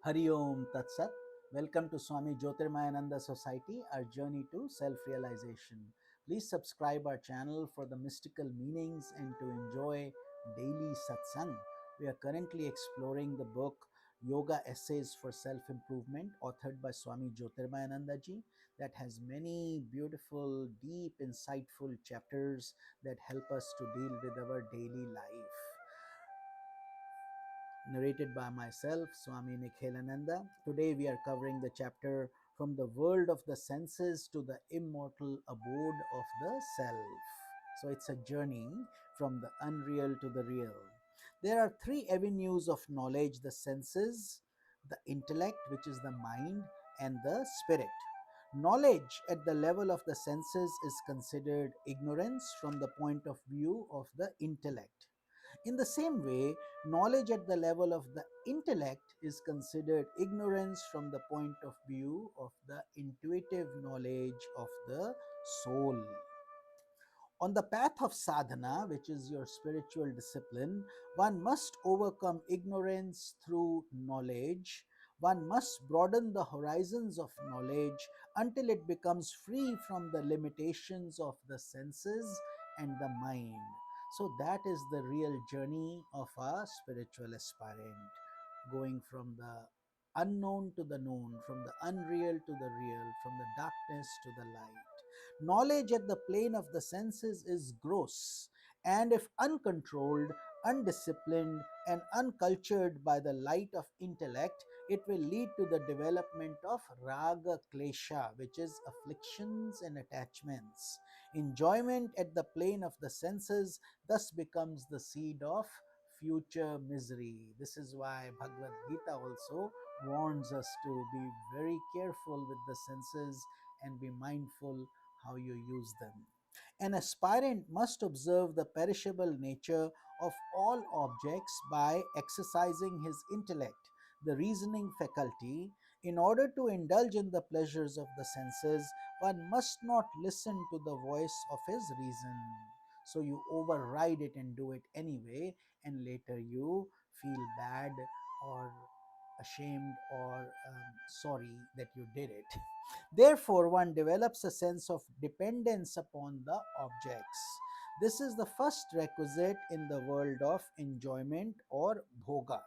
Hari Om Tat Sat. Welcome to Swami Jyotirmayananda Society, our journey to self realization. Please subscribe our channel for the mystical meanings and to enjoy daily satsang. We are currently exploring the book Yoga Essays for Self Improvement, authored by Swami Jyotirmayananda ji, that has many beautiful, deep, insightful chapters that help us to deal with our daily life. Narrated by myself, Swami Nikhilananda. Today we are covering the chapter From the World of the Senses to the Immortal Abode of the Self. So it's a journey from the unreal to the real. There are three avenues of knowledge: the senses, the intellect, which is the mind, and the spirit. Knowledge at the level of the senses is considered ignorance from the point of view of the intellect. In the same way, knowledge at the level of the intellect is considered ignorance from the point of view of the intuitive knowledge of the soul. On the path of sadhana, which is your spiritual discipline, one must overcome ignorance through knowledge. One must broaden the horizons of knowledge until it becomes free from the limitations of the senses and the mind. So, that is the real journey of a spiritual aspirant, going from the unknown to the known, from the unreal to the real, from the darkness to the light. Knowledge at the plane of the senses is gross, and if uncontrolled, undisciplined, and uncultured by the light of intellect, it will lead to the development of raga klesha, which is afflictions and attachments. Enjoyment at the plane of the senses thus becomes the seed of future misery. This is why Bhagavad Gita also warns us to be very careful with the senses and be mindful how you use them. An aspirant must observe the perishable nature of all objects by exercising his intellect, the reasoning faculty. In order to indulge in the pleasures of the senses, one must not listen to the voice of his reason. So you override it and do it anyway, and later you feel bad or ashamed or sorry that you did it. Therefore, one develops a sense of dependence upon the objects. This is the first requisite in the world of enjoyment or bhoga,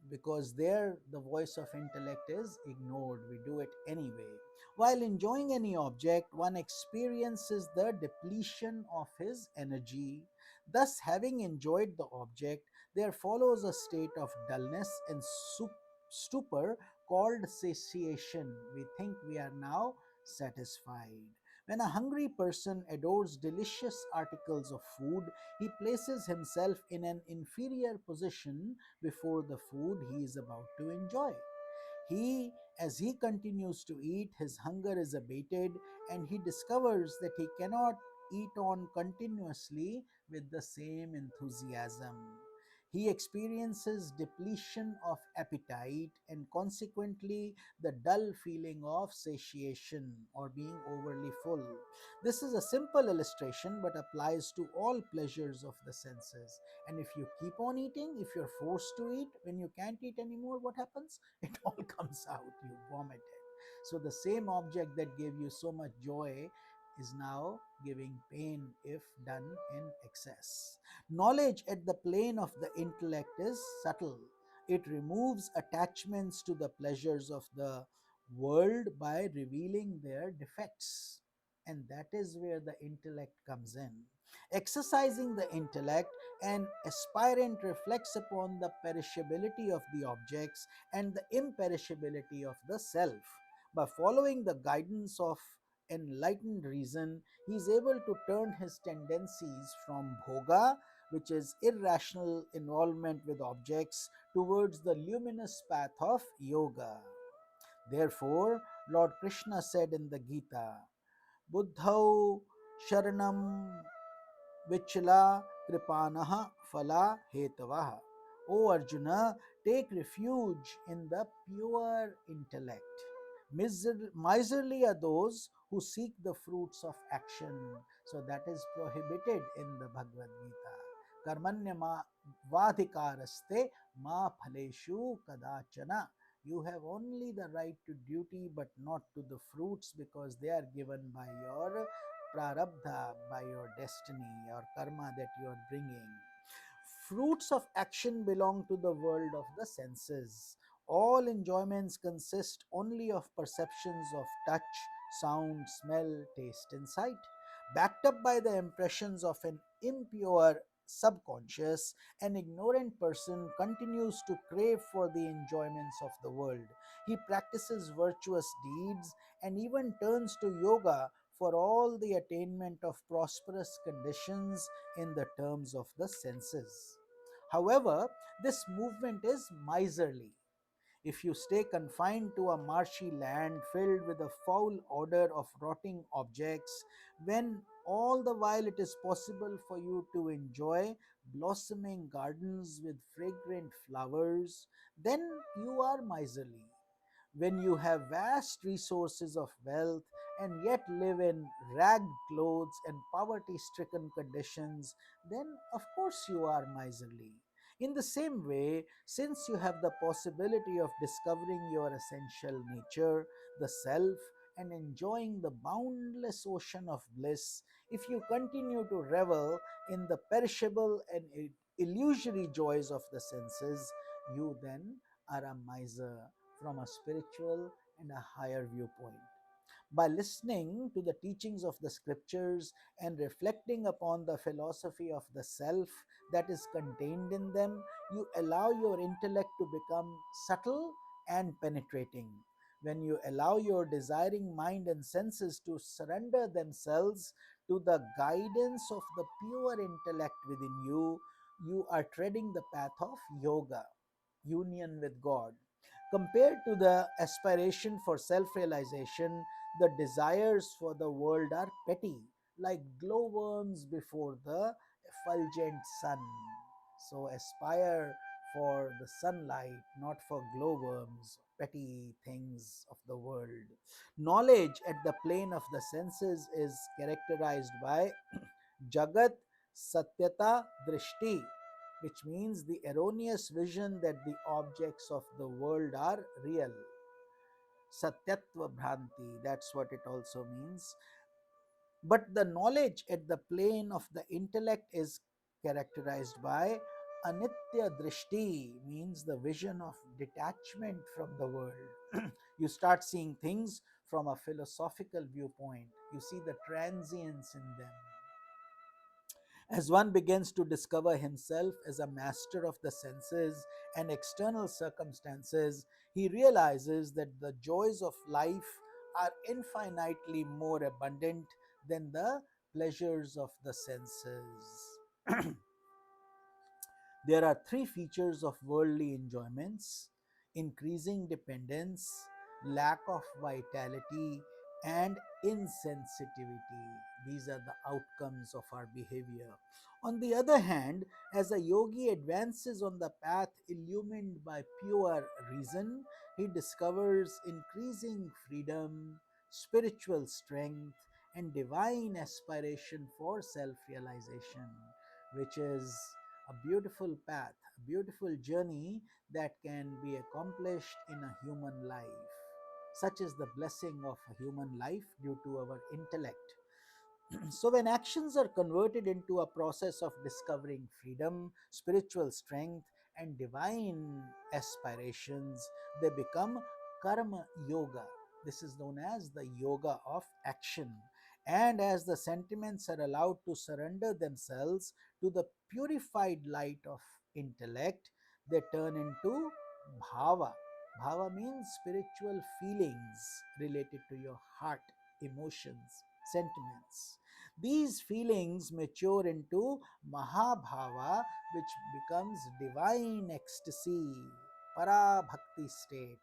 because there the voice of intellect is ignored. We do it anyway. While enjoying any object, one experiences the depletion of his energy. Thus, having enjoyed the object, there follows a state of dullness and stupor called satiation. We think we are now satisfied. When a hungry person adores delicious articles of food, he places himself in an inferior position before the food he is about to enjoy. As he continues to eat, his hunger is abated, and he discovers that he cannot eat on continuously with the same enthusiasm. He experiences depletion of appetite and consequently the dull feeling of satiation or being overly full. This is a simple illustration but applies to all pleasures of the senses. And if you keep on eating, if you're forced to eat, when you can't eat anymore, what happens? It all comes out, you vomit it. So the same object that gave you so much joy is now giving pain if done in excess. Knowledge at the plane of the intellect is subtle. It removes attachments to the pleasures of the world by revealing their defects. And that is where the intellect comes in. Exercising the intellect, an aspirant reflects upon the perishability of the objects and the imperishability of the self. By following the guidance of enlightened reason, he is able to turn his tendencies from bhoga, which is irrational involvement with objects, towards the luminous path of yoga. Therefore, Lord Krishna said in the Gita, Buddhau Sharanam Vichla Kripanaha Phala Hetavaha. O Arjuna, take refuge in the pure intellect. Miserly are those who seek the fruits of action. So that is prohibited in the Bhagavad Gita. vadhikaraste ma phaleshu kadachana. You have only the right to duty but not to the fruits, because they are given by your prarabdha, by your destiny, your karma that you are bringing. Fruits of action belong to the world of the senses. All enjoyments consist only of perceptions of touch, sound, smell, taste, and sight. Backed up by the impressions of an impure subconscious, an ignorant person continues to crave for the enjoyments of the world. He practices virtuous deeds and even turns to yoga for all the attainment of prosperous conditions in the terms of the senses. However, this movement is miserly. If you stay confined to a marshy land filled with a foul odor of rotting objects, when all the while it is possible for you to enjoy blossoming gardens with fragrant flowers, then you are miserly. When you have vast resources of wealth and yet live in ragged clothes and poverty stricken conditions, then of course you are miserly. In the same way, since you have the possibility of discovering your essential nature, the self, and enjoying the boundless ocean of bliss, if you continue to revel in the perishable and illusory joys of the senses, you then are a miser from a spiritual and a higher viewpoint. By listening to the teachings of the scriptures and reflecting upon the philosophy of the self that is contained in them, you allow your intellect to become subtle and penetrating. When you allow your desiring mind and senses to surrender themselves to the guidance of the pure intellect within you, you are treading the path of yoga, union with God. Compared to the aspiration for self realization, the desires for the world are petty, like glowworms before the effulgent sun. So aspire for the sunlight, not for glowworms, petty things of the world. Knowledge at the plane of the senses is characterized by Jagat Satyata Drishti, which means the erroneous vision that the objects of the world are real. Satyatva Bhranti, that's what it also means. But the knowledge at the plane of the intellect is characterized by Anitya Drishti, means the vision of detachment from the world. You start seeing things from a philosophical viewpoint, you see the transience in them. As one begins to discover himself as a master of the senses and external circumstances, he realizes that the joys of life are infinitely more abundant than the pleasures of the senses. There are three features of worldly enjoyments: increasing dependence, lack of vitality, and insensitivity. These are the outcomes of our behavior. On the other hand, as a yogi advances on the path illumined by pure reason, he discovers increasing freedom, spiritual strength, and divine aspiration for self realization, which is a beautiful path, a beautiful journey that can be accomplished in a human life. Such is the blessing of a human life due to our intellect. So, when actions are converted into a process of discovering freedom, spiritual strength, and divine aspirations, they become karma yoga. This is known as the yoga of action. And as the sentiments are allowed to surrender themselves to the purified light of intellect, they turn into bhava. Bhava means spiritual feelings related to your heart, emotions, sentiments. These feelings mature into Mahabhava, which becomes divine ecstasy, para bhakti state.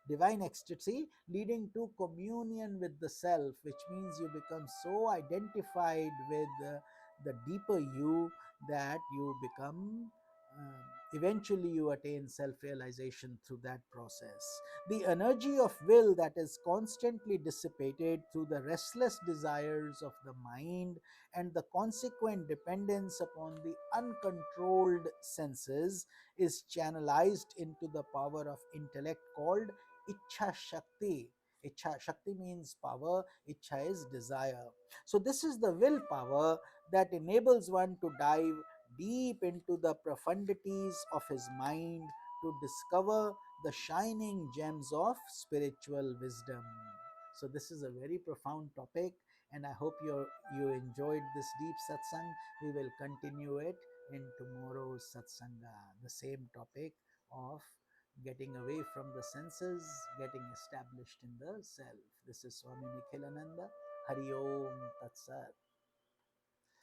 Divine ecstasy leading to communion with the self, which means you become so identified with the deeper you that you become eventually you attain self-realization through that process. The energy of will that is constantly dissipated through the restless desires of the mind and the consequent dependence upon the uncontrolled senses is channelized into the power of intellect called Ichha Shakti. Ichha Shakti means power, Ichha is desire. So, this is the willpower that enables one to dive deep into the profundities of his mind to discover the shining gems of spiritual wisdom. So, this is a very profound topic, and I hope you enjoyed this deep satsang. We will continue it in tomorrow's satsanga, the same topic of getting away from the senses, getting established in the self. This is Swami Nikhilananda. Hari Om Tat Sat.